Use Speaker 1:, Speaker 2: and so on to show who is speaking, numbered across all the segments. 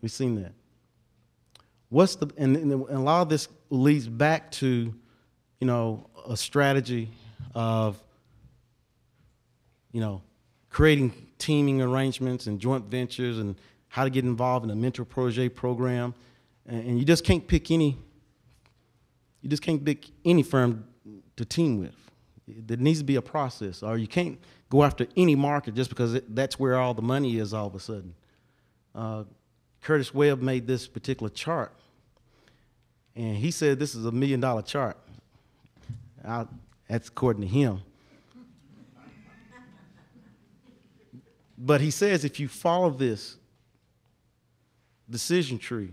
Speaker 1: We've seen that. What's the and a lot of this leads back to, a strategy of, creating teaming arrangements and joint ventures and how to get involved in a mentor protege program, and you just can't pick any. You just can't pick any firm to team with. There needs to be a process, or you can't go after any market just because that's where all the money is all of a sudden. Curtis Webb made this particular chart, and he said this is a $1 million chart. That's according to him. But he says if you follow this decision tree,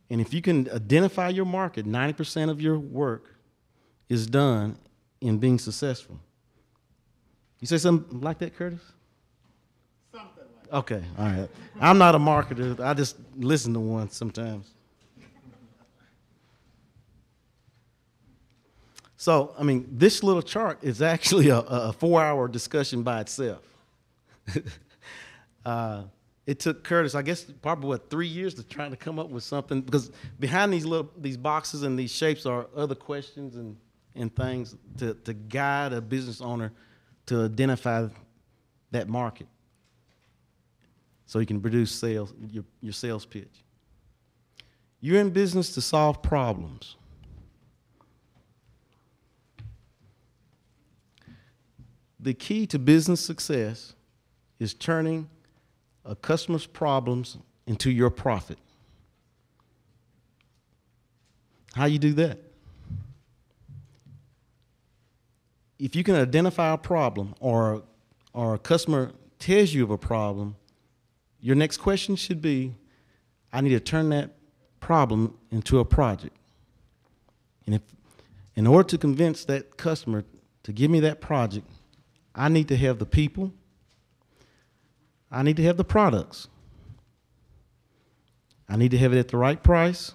Speaker 1: and if you can identify your market, 90% of your work is done in being successful. You say something like that, Curtis?
Speaker 2: Something like that.
Speaker 1: Okay, all right. I'm not a marketer. I just listen to one sometimes. So, this little chart is actually a 4-hour discussion by itself. It took Curtis, I guess, probably 3 years to try to come up with something, because behind these boxes and these shapes are other questions and things to guide a business owner to identify that market, so you can produce sales, your sales pitch. You're in business to solve problems. The key to business success is turning a customer's problems into your profit. How you do that? If you can identify a problem, or a customer tells you of a problem, your next question should be, I need to turn that problem into a project. And if, in order to convince that customer to give me that project, I need to have the people, I need to have the products, I need to have it at the right price,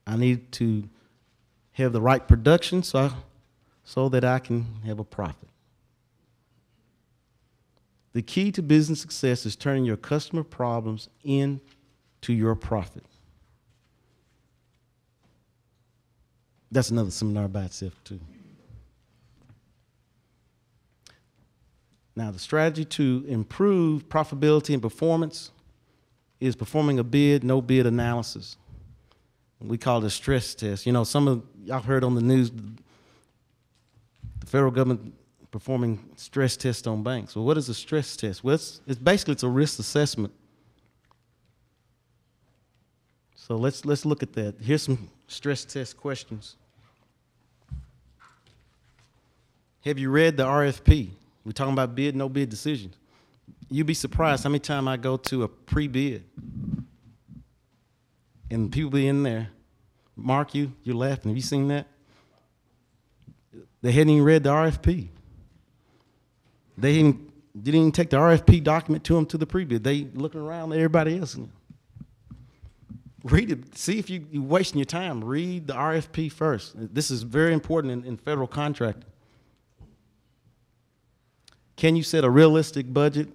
Speaker 1: I need to have the right production so that I can have a profit. The key to business success is turning your customer problems into your profit. That's another seminar by itself, too. Now, the strategy to improve profitability and performance is performing a bid, no bid analysis. We call it a stress test. Some of y'all heard on the news, the federal government performing stress tests on banks. Well, what is a stress test? Well, it's basically a risk assessment. So let's look at that. Here's some stress test questions. Have you read the RFP? We're talking about bid, no bid decisions. You'd be surprised how many times I go to a pre-bid and people be in there. Mark, you're laughing. Have you seen that? They hadn't even read the RFP. They didn't even take the RFP document to them to the pre-bid. They looking around at everybody else. Read it. See if you're wasting your time. Read the RFP first. This is very important in federal contracting. Can you set a realistic budget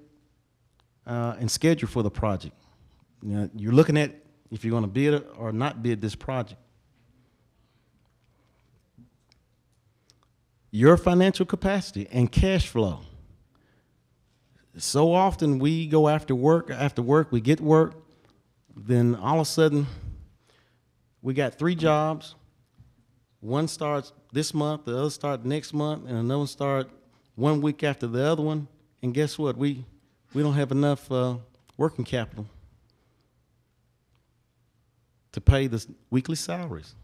Speaker 1: and schedule for the project? You're looking at if you're going to bid or not bid this project. Your financial capacity and cash flow. So often we go after work, we get work, then all of a sudden we got 3 jobs. One starts this month, the other starts next month, and another one starts 1 week after the other one, and guess what? We don't have enough working capital to pay the weekly salaries,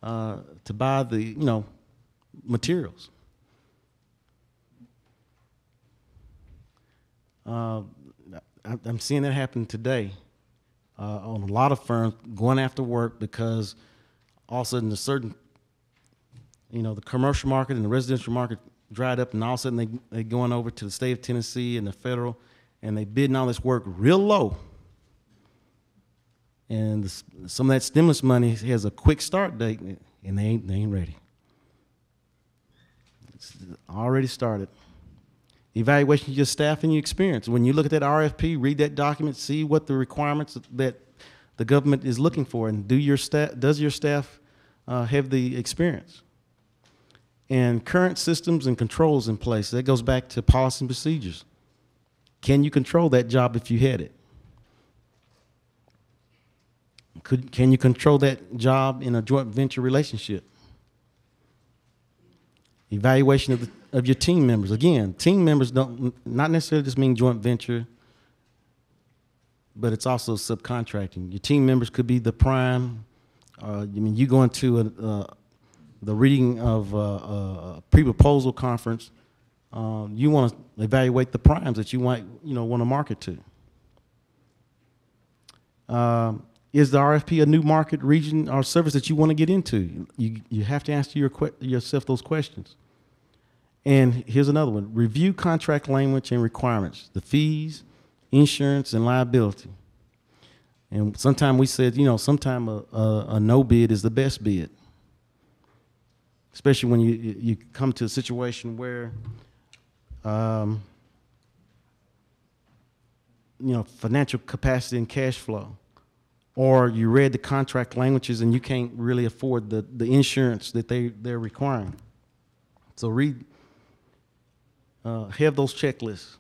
Speaker 1: to buy the materials. I'm seeing that happen today on a lot of firms going after work because all of a sudden the commercial market and the residential market dried up, and all of a sudden they going over to the state of Tennessee and the federal, and they bidding all this work real low. And some of that stimulus money has a quick start date, and they ain't ready. It's already started. Evaluation of your staff and your experience. When you look at that RFP, read that document, see what the requirements that the government is looking for, and does your staff have the experience? And current systems and controls in place. That goes back to policy and procedures. Can you control that job if you had it? Can you control that job in a joint venture relationship? Evaluation of your team members. Again, team members don't not necessarily just mean joint venture, but it's also subcontracting. Your team members could be the prime. You go into the reading of a pre-proposal conference. You want to evaluate the primes that you might want to market to. Is the RFP a new market, region, or service that you want to get into? You have to answer yourself those questions. And here's another one. Review contract language and requirements, the fees, insurance, and liability. And sometimes we said, sometimes a no bid is the best bid, especially when you come to a situation where, financial capacity and cash flow, or you read the contract languages and you can't really afford the insurance that they're requiring. So have those checklists.